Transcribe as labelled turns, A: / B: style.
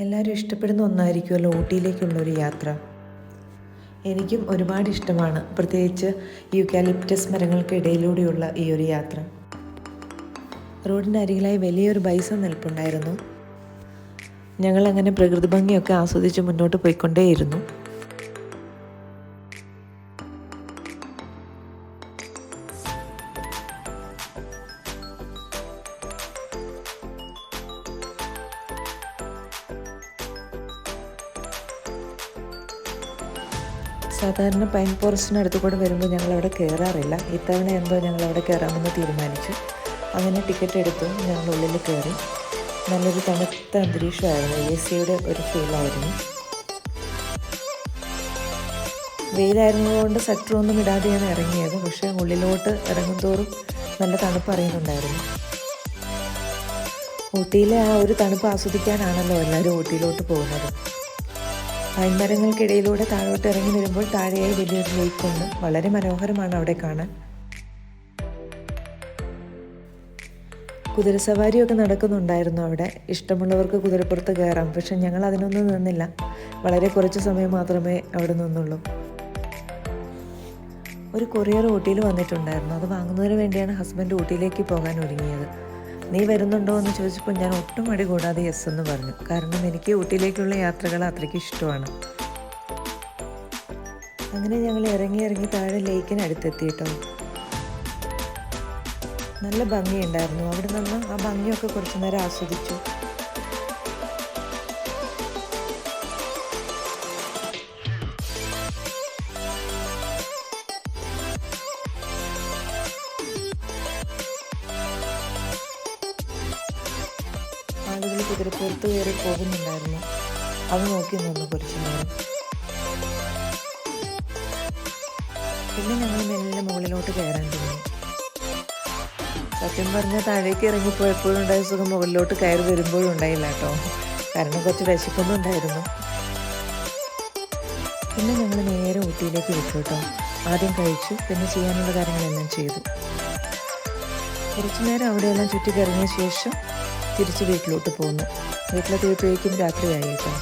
A: എല്ലാവരും ഇഷ്ടപ്പെടുന്ന ഒന്നായിരിക്കുമല്ലോ ഊട്ടിയിലേക്കുള്ളൊരു യാത്ര. എനിക്കും ഒരുപാട് ഇഷ്ടമാണ്, പ്രത്യേകിച്ച് യൂക്കാലിപ്റ്റസ് മരങ്ങൾക്കിടയിലൂടെയുള്ള ഈ ഒരു യാത്ര. റോഡിൻ്റെ അരികിലായി വലിയൊരു ബൈസൺ നിൽപ്പുണ്ടായിരുന്നു. ഞങ്ങളങ്ങനെ പ്രകൃതി ഭംഗിയൊക്കെ ആസ്വദിച്ച് മുന്നോട്ട് പോയിക്കൊണ്ടേയിരുന്നു. സാധാരണ പൈൻ ഫോറസ്റ്റിനടുത്ത് കൂടെ വരുമ്പോൾ ഞങ്ങളവിടെ കയറാറില്ല. ഇത്തവണ എന്തോ ഞങ്ങളവിടെ കയറാമെന്ന് തീരുമാനിച്ചു. അങ്ങനെ ടിക്കറ്റ് എടുത്തു. ഞങ്ങൾ ഉള്ളിൽ കയറി. നല്ലൊരു തണുത്ത അന്തരീക്ഷമായിരുന്നു. AC-യുടെ ഒരു ഫീലായിരുന്നു. വെയിലായിരുന്നതുകൊണ്ട് സ്വെറ്ററൊന്നും ഇടാതെയാണ് ഇറങ്ങിയത്. പക്ഷേ ഉള്ളിലോട്ട് ഇറങ്ങും തോറും നല്ല തണുപ്പ് അറിയുന്നുണ്ടായിരുന്നു. ഊട്ടിയിലെ ആ ഒരു തണുപ്പ് ആസ്വദിക്കാനാണല്ലോ എല്ലാവരും ഊട്ടിയിലോട്ട് പോകുന്നത്. പൈൻമരങ്ങൾക്കിടയിലൂടെ താഴോട്ട് ഇറങ്ങി വരുമ്പോൾ താഴെയായി വലിയൊരു ലേക്കുണ്ട്. വളരെ മനോഹരമാണ് അവിടെ കാണാൻ. കുതിരസവാരിയൊക്കെ നടക്കുന്നുണ്ടായിരുന്നു അവിടെ. ഇഷ്ടമുള്ളവർക്ക് കുതിരപ്പുറത്ത് കയറാം. പക്ഷെ ഞങ്ങൾ അതിനൊന്നും നിന്നില്ല. വളരെ കുറച്ച് സമയം മാത്രമേ അവിടെ നിന്നുള്ളൂ. ഒരു കൊറിയർ ഊട്ടിയിൽ വന്നിട്ടുണ്ടായിരുന്നു. അത് വാങ്ങുന്നതിന് വേണ്ടിയാണ് ഹസ്ബൻഡ് ഊട്ടിയിലേക്ക് പോകാൻ ഒരുങ്ങിയത്. നീ വരുന്നുണ്ടോ എന്ന് ചോദിച്ചപ്പോൾ ഞാൻ ഒട്ടും മടി കൂടാതെ യെസ് എന്ന് പറഞ്ഞു. കാരണം എനിക്ക് ഊട്ടിയിലേക്കുള്ള യാത്രകൾ അത്രയ്ക്ക് ഇഷ്ടമാണ്. അങ്ങനെ ഞങ്ങൾ ഇറങ്ങി താഴെ ലേക്കിനടുത്തെത്തി കേട്ടോ. നല്ല ഭംഗിയുണ്ടായിരുന്നു. അവിടെ നിന്ന് ആ ഭംഗിയൊക്കെ കുറച്ചു നേരം ആസ്വദിച്ചു. ആളുകൾ കുതിരപ്പുറത്ത് കയറി പോകുന്നുണ്ടായിരുന്നു. അത് നോക്കി നിന്നു കുറച്ചു നേരം. പിന്നെ ഞങ്ങൾ മെല്ലെ മുകളിലോട്ട് കയറാൻ തുടങ്ങി. സത്യം പറഞ്ഞാൽ താഴേക്ക് ഇറങ്ങിപ്പോയപ്പോഴും ഉണ്ടായ സുഖം മുകളിലോട്ട് കയറി വരുമ്പോഴും ഉണ്ടായില്ല കേട്ടോ. കാരണം കുറച്ച് വിശപ്പൊന്നുണ്ടായിരുന്നു. പിന്നെ ഞങ്ങൾ നേരെ ഊട്ടിയിലേക്ക് വിട്ടു കേട്ടോ. ആദ്യം കഴിച്ചു, പിന്നെ ചെയ്യാനുള്ള കാര്യങ്ങളെല്ലാം ചെയ്തു. കുറച്ചു നേരം അവിടെയെല്ലാം ചുറ്റി കറങ്ങിയ ശേഷം തിരിച്ച് വീട്ടിലോട്ട് പോന്നു. വീട്ടിലെത്തിയപ്പോഴേക്കും രാത്രിയായി കേട്ടോ.